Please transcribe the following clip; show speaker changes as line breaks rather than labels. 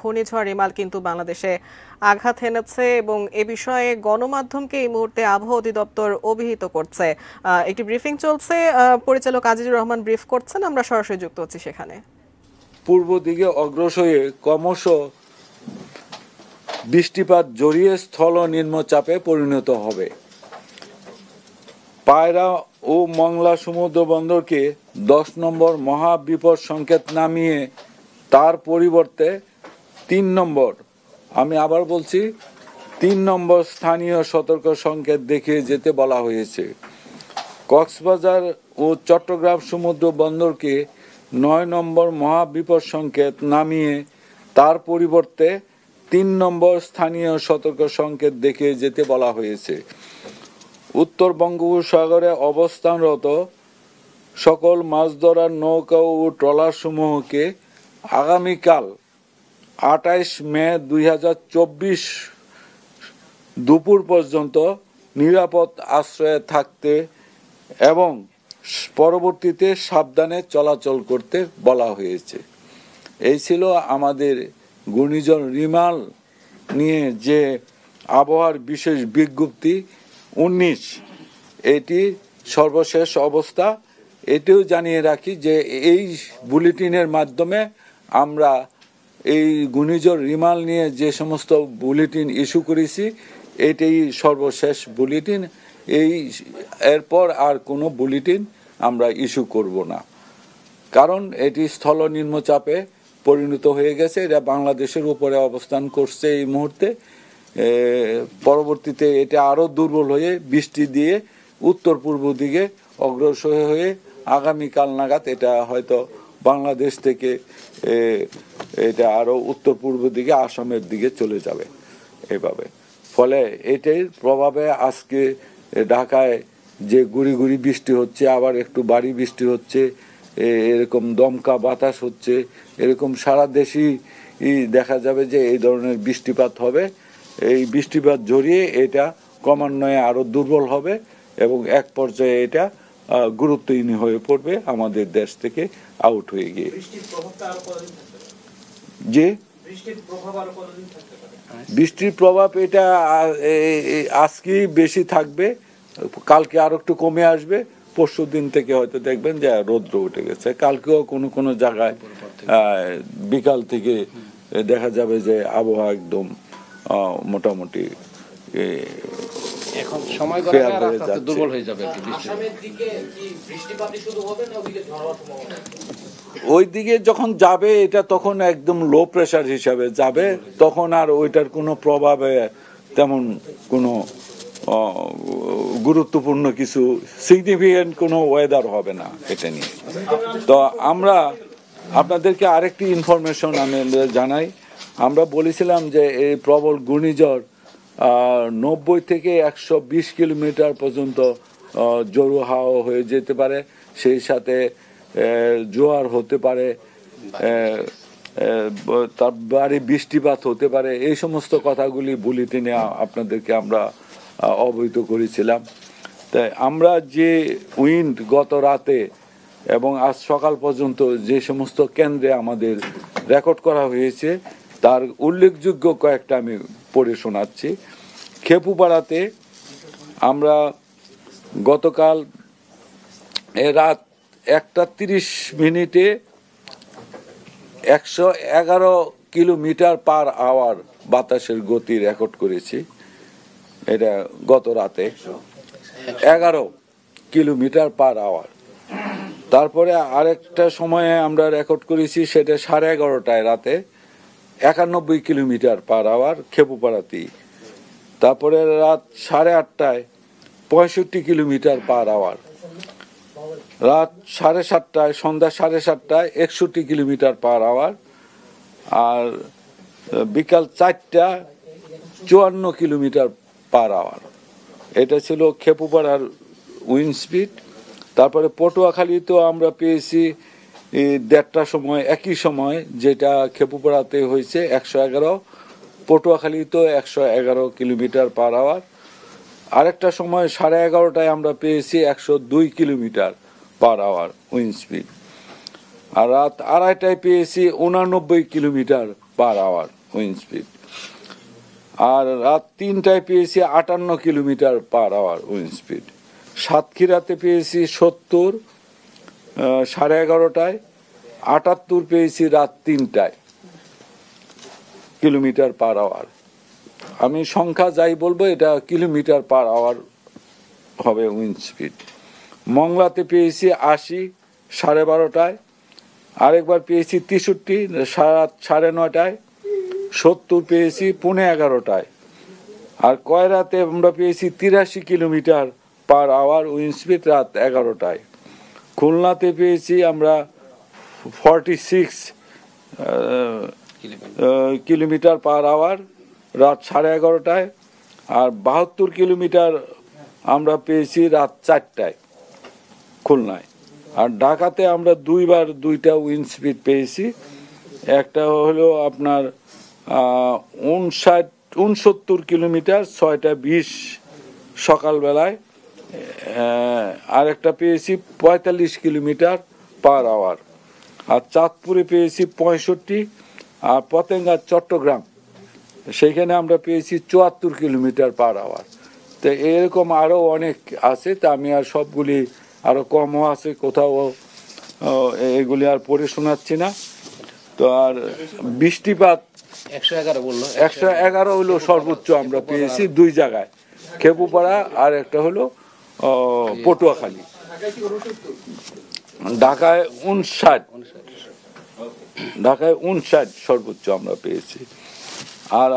ঘূর্ণিঝড় রিমাল কিন্তু বাংলাদেশে আঘাত এনেছে এবং এ বিষয়ে গণমাধ্যমকে এই মুহূর্তে আবহাওয়া অধিদপ্তর অভিহিত করছে। একটি ব্রিফিং চলছে, পরিচালক আজিজুর রহমান ব্রিফ করছেন, আমরা সরাসরি যুক্ত হচ্ছি সেখানে।
পূর্ব দিকে অগ্রসর হয়ে ক্রমশ বৃষ্টিপাত জড়িয়ে স্থল নিম্নচাপে পরিণত হবে। পায়রা ও মংলা সমুদ্র বন্দরকে 10 নম্বর মহাবিপদ সংকেত নামিয়ে তার পরিবর্তে 3 নম্বর, আমি আবার বলছি 3 নম্বর স্থানীয় সতর্ক সংকেত দেখিয়ে যেতে বলা হয়েছে। কক্সবাজার ও চট্টগ্রাম সমুদ্র বন্দরকে 9 নম্বর মহাবিপদ সংকেত নামিয়ে তার পরিবর্তে 3 নম্বর স্থানীয় সতর্ক সংকেত দেখিয়ে যেতে বলা হয়েছে। উত্তর বঙ্গোপসাগরে অবস্থানরত সকল মাছ ধরার নৌকা ও ট্রলার সমূহকে আগামীকাল 28 মে 2024 দুপুর পর্যন্ত নিরাপদ আশ্রয়ে থাকতে এবং পরবর্তীতে সাবধানে চলাচল করতে বলা হয়েছে। এই ছিল আমাদের ঘূর্ণিঝড় রিমাল নিয়ে যে আবহাওয়ার বিশেষ বিজ্ঞপ্তি 19, এটি সর্বশেষ অবস্থা। এটিও জানিয়ে রাখি যে এই বুলেটিনের মাধ্যমে আমরা এই ঘূর্ণিঝড় রিমাল নিয়ে যে সমস্ত বুলেটিন ইস্যু করেছি এটাই সর্বশেষ বুলেটিন। এরপর আর কোনো বুলেটিন আমরা ইস্যু করব না, কারণ এটি স্থল নিম্নচাপে পরিণত হয়ে গেছে। এটা বাংলাদেশের উপরে অবস্থান করছে এই মুহূর্তে। পরবর্তীতে এটা আরও দুর্বল হয়ে বৃষ্টি দিয়ে উত্তর পূর্ব দিকে অগ্রসর হয়ে আগামীকাল নাগাদ এটা হয়তো বাংলাদেশ থেকে এটা আরও উত্তর পূর্ব দিকে আসামের দিকে চলে যাবে এভাবে। ফলে এটার প্রভাবে আজকে ঢাকায় যে গুড়ি গুড়ি বৃষ্টি হচ্ছে, আবার একটু ভারী বৃষ্টি হচ্ছে, এরকম দমকা বাতাস হচ্ছে, এরকম সারা দেশই দেখা যাবে যে এই ধরনের বৃষ্টিপাত হবে। এই বৃষ্টিপাত জড়িয়ে এটা ক্রমান্বয়ে আরো দুর্বল হবে এবং এক পর্যায়ে এটা গুরুত্বহীন হয়ে পড়বে আমাদের দেশ থেকে আউট হয়ে গিয়ে। যে বৃষ্টির প্রভাব এটা আজকেই বেশি থাকবে, কালকে আরো একটু কমে আসবে, পরশু দিন থেকে হয়তো দেখবেন যে রৌদ্র উঠে গেছে। কালকেও কোনো কোনো জায়গায় বিকাল থেকে দেখা যাবে যে আবহাওয়া একদম মোটামুটি
এখন সময় দুর্বল হয়ে যাবে।
ওইদিকে যখন যাবে এটা তখন একদম লো প্রেসার হিসাবে যাবে, তখন আর ওইটার কোনো প্রভাবে তেমন কোনো গুরুত্বপূর্ণ কিছু সিগনিফিকেন্ট কোনো ওয়েদার হবে না এটা নিয়ে। তো আমরা আপনাদেরকে আরেকটি ইনফরমেশন আমি জানাই। আমরা বলেছিলাম যে এই প্রবল ঘূর্ণিঝড় 90 থেকে 120 কিলোমিটার পর্যন্ত জোরু হাওয়া হয়ে যেতে পারে, সেই সাথে জোয়ার হতে পারে, তার বাড়ি বৃষ্টিপাত হতে পারে। এই সমস্ত কথাগুলি বুলেটিনে আপনাদেরকে আমরা অবহিত করেছিলাম। তাই আমরা যে উইন্ড গত রাতে এবং আজ সকাল পর্যন্ত যে সমস্ত কেন্দ্রে আমাদের রেকর্ড করা হয়েছে তার উল্লেখযোগ্য কয়েকটা আমি পড়ে শোনাচ্ছি। খেপুপাড়াতে আমরা গতকাল রাত 1:30 মিনিটে 111 কিলোমিটার পার আওয়ার বাতাসের গতি রেকর্ড করেছি। এটা গত রাতে 11 কিলোমিটার পার আওয়ার। তারপরে আরেকটা সময়ে আমরা রেকর্ড করেছি, সেটা 11:30টায় রাতে 91 কিলোমিটার পার আওয়ার খেপুপাড়াতেই। তারপরে রাত 8:30টায় 65 কিলোমিটার পার আওয়ার। রাত 7:30টায়, সন্ধ্যা 7:30টায় 61 কিলোমিটার পার আওয়ার। আর বিকাল 4টা 54 কিলোমিটার পার আওয়ার। এটা ছিল খেপুপাড়ার উইন্ড স্পিড। তারপরে পটুয়াখালীতেও আমরা পেয়েছি 1:30টার সময়, একই সময় যেটা খেপুপাড়াতে হয়েছে 111, পটুয়াখালীতেও 111 কিলোমিটার পার আওয়ার। আরেকটা সময় 11:30টায় আমরা পেয়েছি 102 kilometre per hour wind speed. আর রাত 2:30টায় পেয়েছি 89 kilometre per hour wind speed. আর রাত 3টায় পেয়েছি 58 kilometre per hour wind speed. সাতক্ষীরাতে পেয়েছি 70 11:30টায়, 78 পেয়েছি রাত 3টায় কিলোমিটার পার আওয়ার। আমি সংখ্যা যাই বলবো এটা কিলোমিটার পার আওয়ার হবে উইন্ড স্পিড। মংলাতে পেয়েছি 80 12:30টায়, আরেকবার পেয়েছি 63 রাত 9:30টায়, 70 পেয়েছি 11:15টায়। আর কয়রাতে আমরা পেয়েছি 83 kilometre per hour wind speed রাত 11টায়। খুলনাতে পেয়েছি আমরা 46 কিলোমিটার পার আওয়ার রাত 11:30টায়। আর 72 কিলোমিটার আমরা পেয়েছি রাত 4টায় খুলনায়। আর ঢাকাতে আমরা দুইবার 2টা উইন্ড স্পিড পেয়েছি। একটা হলো আপনার 69 কিলোমিটার 6:20 সকালবেলায়, আর একটা পেয়েছি 45 কিলোমিটার পার আওয়ার। আর চাঁদপুরে পেয়েছি 65, আর পতেঙ্গা চট্টগ্রাম সেইখানে আমরা পেয়েছি 74 কিলোমিটার পার আওয়ার। তো এরকম আরও অনেক আছে, তা আমি আর সবগুলি আরও কমও আছে কোথাও, এগুলি আর পড়ে শোনাচ্ছি না। তো আর বৃষ্টিপাত
111 বললো,
111 হলো সর্বোচ্চ আমরা পেয়েছি 2 জায়গায়, খেপুপাড়া আর একটা হলো পটুয়াখালী। ঢাকায় 59 সর্বোচ্চ আমরা পেয়েছি। আর